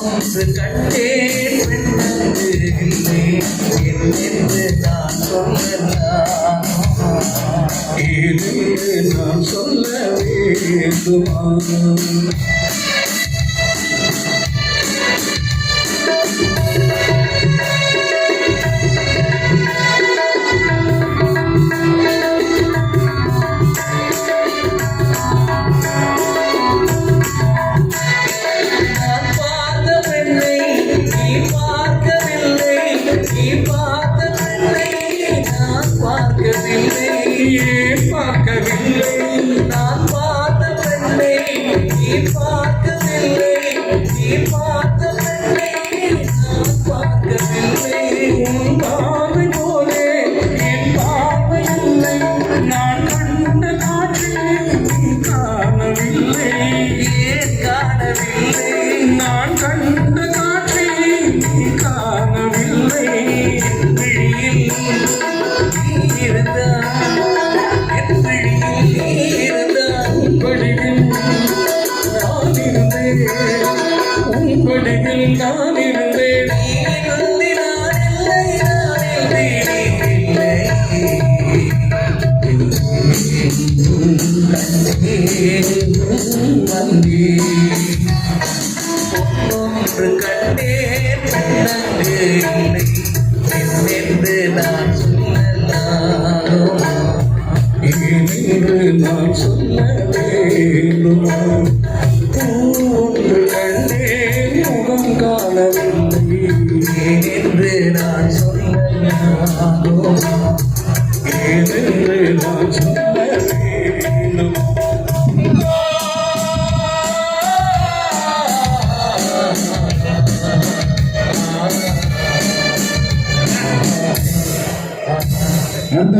ஒன்று கண்டேன் என்று நான் சொல்லலாம். ஏதென்று நான் சொல்ல வேண்டுமா? நான் பார்த்த பெண்ணை நீ பார்க்கவில்லை, நீ பார்த்த பெண்ணை நான் பார்க்கவில்லை. உன் பார்வை போலே என் பார்வை இல்லை, நான் கண்ட காட்சி நீ காணவில்லை. ஏன் காணவில்லை? நான் கண்ட காட்சி நீ காணவில்லை. உன்படியில் நான் இருந்தேன், ஒன்று கண்டேன் என்று நான் சொல்லலாம். ஏனென்று நான் சொல்ல வேண்டுமா? ஒன்று கண்டேன் முகம் காணவில்லை என்று நான் சொல்லலாம். ஏனென்று நான் சொல்ல வேண்டுமா? அந்த